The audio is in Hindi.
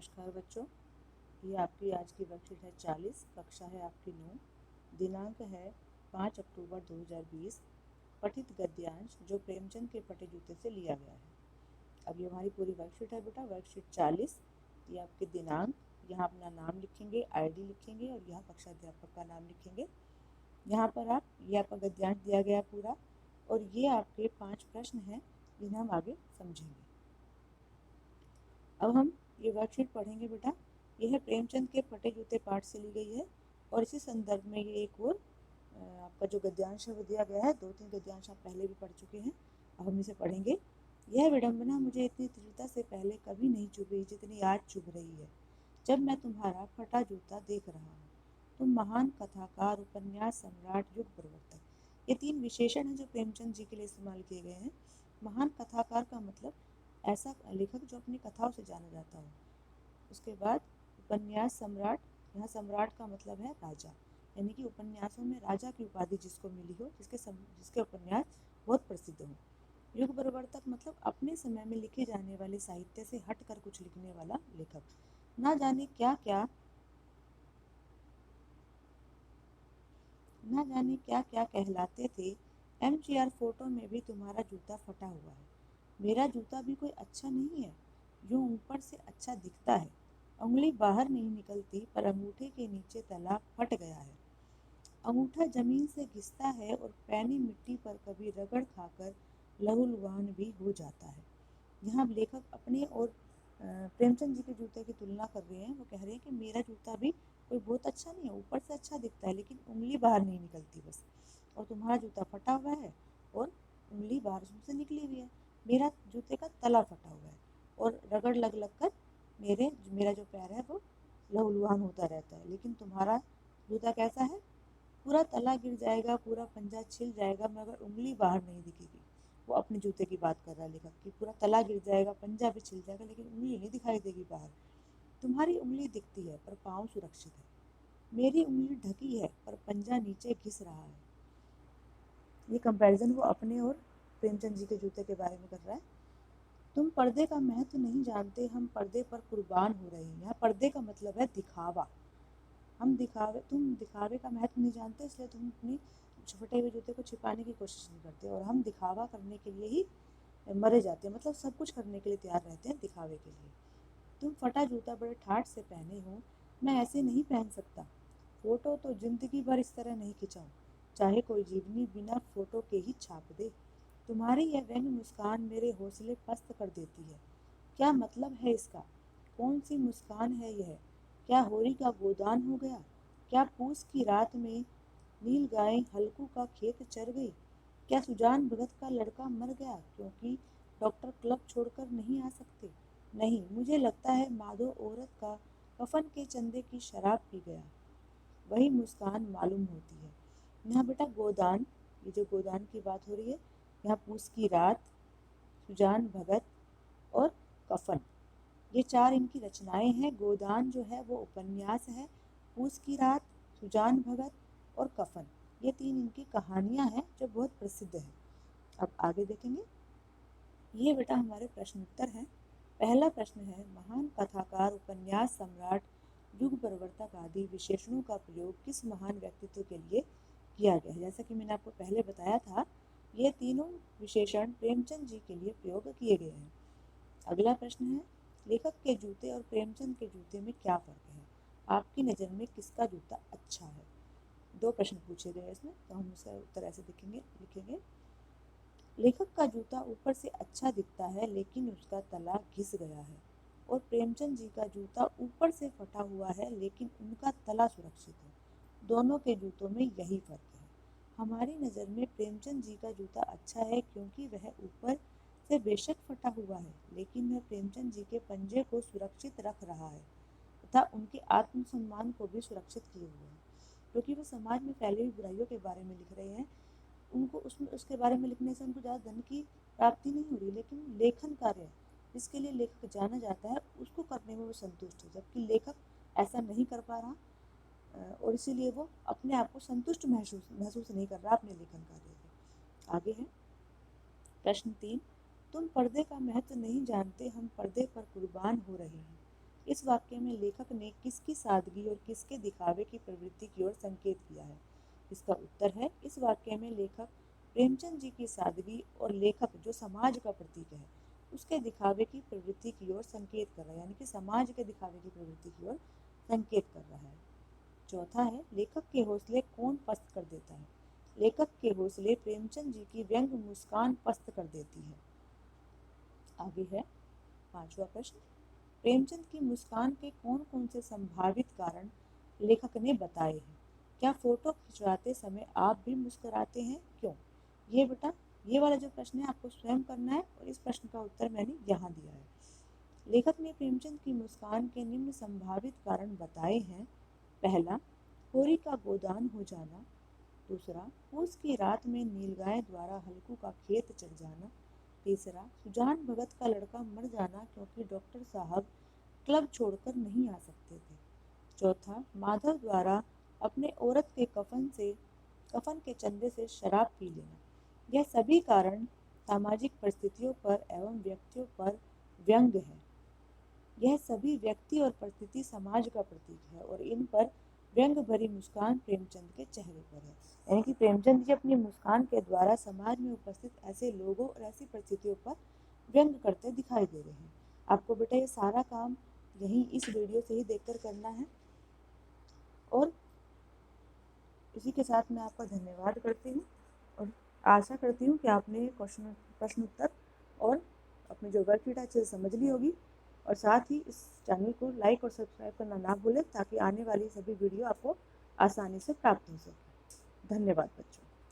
नमस्कार बच्चों। ये आपकी आज की वर्कशीट है 40। कक्षा है आपकी 9। दिनांक है 5 अक्टूबर 2020। पठित गद्यांश जो प्रेमचंद के फटे जूते से लिया गया है। अब ये हमारी पूरी वर्कशीट है बेटा, वर्कशीट 40। ये आपके दिनांक, यहाँ अपना नाम लिखेंगे, आईडी लिखेंगे और यहाँ कक्षा अध्यापक का नाम लिखेंगे। यहाँ पर आप ये आपका गद्यांश दिया गया पूरा और ये आपके 5 प्रश्न हैं जिन्हें हम आगे समझेंगे। अब हम ये वर्कशीट पढ़ेंगे बेटा। यह है प्रेमचंद के फटे जूते पाठ से ली गई है और इसी संदर्भ में ये एक और आपका जो गद्यांश है वो दिया गया है। 2-3 गद्यांश आप पहले भी पढ़ चुके हैं, अब हम इसे पढ़ेंगे। यह विडंबना मुझे इतनी तीव्रता से पहले कभी नहीं चुभी जितनी आज चुभ रही है, जब मैं तुम्हारा फटा जूता देख रहा हूँ। तुम महान कथाकार, उपन्यास सम्राट, युग प्रवर्तक, ये 3 विशेषण हैं जो प्रेमचंद जी के लिए इस्तेमाल किए गए हैं। महान कथाकार का मतलब ऐसा लेखक जो अपनी कथाओं से जाना जाता हो। उसके बाद उपन्यास सम्राट, यहाँ सम्राट का मतलब है राजा, यानी कि उपन्यासों में राजा की उपाधि जिसको मिली हो, जिसके उपन्यास बहुत प्रसिद्ध हो। युग प्रवर्तक मतलब अपने समय में लिखे जाने वाले साहित्य से हटकर कुछ लिखने वाला लेखक। ना जाने क्या क्या कहलाते थे। MGR फोटो में भी तुम्हारा जूता फटा हुआ है। मेरा जूता भी कोई अच्छा नहीं है, यूं ऊपर से अच्छा दिखता है। उंगली बाहर नहीं निकलती पर अंगूठे के नीचे तला फट गया है। अंगूठा जमीन से घिसता है और पैनी मिट्टी पर कभी रगड़ खाकर लहूलुहान भी हो जाता है। यहाँ लेखक अपने और प्रेमचंद जी के जूते की तुलना कर रहे हैं। वो कह रहे हैं कि मेरा जूता भी कोई बहुत अच्छा नहीं है, ऊपर से अच्छा दिखता है लेकिन उंगली बाहर नहीं निकलती बस, और तुम्हारा जूता फटा हुआ है और उंगली बाहर से निकली हुई है। मेरा जूते का तला फटा हुआ है और रगड़ लग लग कर मेरा जो पैर है वो लहूलुहान होता रहता है, लेकिन तुम्हारा जूता कैसा है, पूरा तला गिर जाएगा, पूरा पंजा छिल जाएगा मगर उंगली बाहर नहीं दिखेगी। वो अपने जूते की बात कर रहा है लेखक कि पूरा तला गिर जाएगा, पंजा भी छिल जाएगा लेकिन उंगली नहीं दिखाई देगी बाहर। तुम्हारी उंगली दिखती है पर पाँव सुरक्षित है। मेरी उंगली ढकी है पर पंजा नीचे घिस रहा है। ये कंपैरिजन वो अपने और प्रेमचंद जी के जूते के बारे में कर रहा है। तुम पर्दे का महत्व नहीं जानते, हम पर्दे पर कुर्बान हो रहे हैं। यहाँ पर्दे का मतलब है दिखावा। तुम दिखावे का महत्व नहीं जानते, इसलिए तुम अपनी फटे हुए जूते को छिपाने की कोशिश नहीं करते, और हम दिखावा करने के लिए ही मरे जाते हैं, मतलब सब कुछ करने के लिए तैयार रहते हैं दिखावे के लिए। तुम फटा जूता बड़े ठाठ से पहने हो, मैं ऐसे नहीं पहन सकता। फोटो तो जिंदगी भर इस तरह नहीं खिंचाऊं, चाहे कोई जीवनी बिना फोटो के ही छाप दे। तुम्हारी यह व्यंग मुस्कान मेरे हौसले पस्त कर देती है। क्या मतलब है इसका? कौन सी मुस्कान है यह? क्या होरी का गोदान हो गया? क्या पूस की रात में नील गाय हल्कू का खेत चर गई? क्या सुजान भगत का लड़का मर गया क्योंकि डॉक्टर क्लब छोड़कर नहीं आ सकते? नहीं, मुझे लगता है माधो औरत का कफन के चंदे की शराब पी गया। वही मुस्कान मालूम होती है। यहाँ बेटा गोदान, ये जो गोदान की बात हो रही है, यहाँ पूस की रात, सुजान भगत और कफन, ये 4 इनकी रचनाएं हैं। गोदान जो है वो उपन्यास है, पूस की रात, सुजान भगत और कफन, ये 3 इनकी कहानियां हैं जो बहुत प्रसिद्ध हैं। अब आगे देखेंगे। ये बेटा हमारे प्रश्न उत्तर हैं। पहला प्रश्न है, महान कथाकार, उपन्यास सम्राट, युग प्रवर्तक आदि विशेषणों का प्रयोग किस महान व्यक्तित्व के लिए किया गया है? जैसा कि मैंने आपको पहले बताया था, ये तीनों विशेषण प्रेमचंद जी के लिए प्रयोग किए गए हैं। अगला प्रश्न है, लेखक के जूते और प्रेमचंद के जूते में क्या फर्क है? आपकी नज़र में किसका जूता अच्छा है? 2 प्रश्न पूछे गए इसमें, तो हम उसका उत्तर ऐसे लिखेंगे। लेखक का जूता ऊपर से अच्छा दिखता है लेकिन उसका तला घिस गया है, और प्रेमचंद जी का जूता ऊपर से फटा हुआ है लेकिन उनका तला सुरक्षित है। दोनों के जूतों में यही फर्क है। हमारी नज़र में प्रेमचंद जी का जूता अच्छा है क्योंकि वह ऊपर से बेशक फटा हुआ है लेकिन वह प्रेमचंद जी के पंजे को सुरक्षित रख रहा है तथा उनके आत्मसम्मान को भी सुरक्षित किए हुए है, क्योंकि वो समाज में फैली हुई बुराइयों के बारे में लिख रहे हैं। उनको उसके बारे में लिखने से उनको ज़्यादा धन की प्राप्ति नहीं हो रही, लेकिन लेखन कार्य जिसके लिए लेखक जाना जाता है उसको करने में वो संतुष्ट है, जबकि लेखक ऐसा नहीं कर पा रहा, और इसीलिए वो अपने आप को संतुष्ट महसूस नहीं कर रहा अपने लेखन कार्य से। आगे है प्रश्न 3, तुम पर्दे का महत्व नहीं जानते, हम पर्दे पर कुर्बान हो रहे हैं। इस वाक्य में लेखक ने किसकी सादगी और किसके दिखावे की प्रवृत्ति की ओर संकेत किया है? इसका उत्तर है, इस वाक्य में लेखक प्रेमचंद जी की सादगी और लेखक जो समाज का प्रतीक है उसके दिखावे की प्रवृत्ति की ओर संकेत कर रहा है, यानी कि समाज के दिखावे की प्रवृत्ति की ओर संकेत कर रहा है। चौथा है, लेखक के हौसले कौन पस्त कर देता है? लेखक के हौसले प्रेमचंद जी की व्यंग मुस्कान पस्त कर देती है। आगे है पांचवा प्रश्न, प्रेमचंद की मुस्कान के कौन कौन से संभावित कारण लेखक ने बताए हैं? क्या फोटो खिंचवाते समय आप भी मुस्कुराते हैं, क्यों? ये बेटा, ये वाला जो प्रश्न है आपको स्वयं करना है और इस प्रश्न का उत्तर मैंने यहाँ दिया है। लेखक ने प्रेमचंद की मुस्कान के निम्न संभावित कारण बताए हैं। पहला, होरी का गोदान हो जाना। दूसरा, पूस की रात में नीलगाय द्वारा हल्कू का खेत चढ़ जाना। तीसरा, सुजान भगत का लड़का मर जाना क्योंकि डॉक्टर साहब क्लब छोड़कर नहीं आ सकते थे। चौथा, माधव द्वारा अपने औरत के कफन के चंदे से शराब पी लेना। यह सभी कारण सामाजिक परिस्थितियों पर एवं व्यक्तियों पर व्यंग है। यह सभी व्यक्ति और परिस्थिति समाज का प्रतीक है और इन पर व्यंग भरी मुस्कान प्रेमचंद के चेहरे पर है। यानी कि प्रेमचंद जी अपनी मुस्कान के द्वारा समाज में उपस्थित ऐसे लोगों और ऐसी परिस्थितियों पर व्यंग करते दिखाई दे रहे हैं। आपको बेटा ये सारा काम यही इस वीडियो से ही देखकर करना है और इसी के साथ मैं आपका धन्यवाद करती हूँ और आशा करती हूँ कि आपने प्रश्न उत्तर और अपनी जो वर्कशीट है अच्छे से समझ ली होगी और साथ ही इस चैनल को लाइक और सब्सक्राइब करना ना भूलें ताकि आने वाली सभी वीडियो आपको आसानी से प्राप्त हो सके। धन्यवाद बच्चों।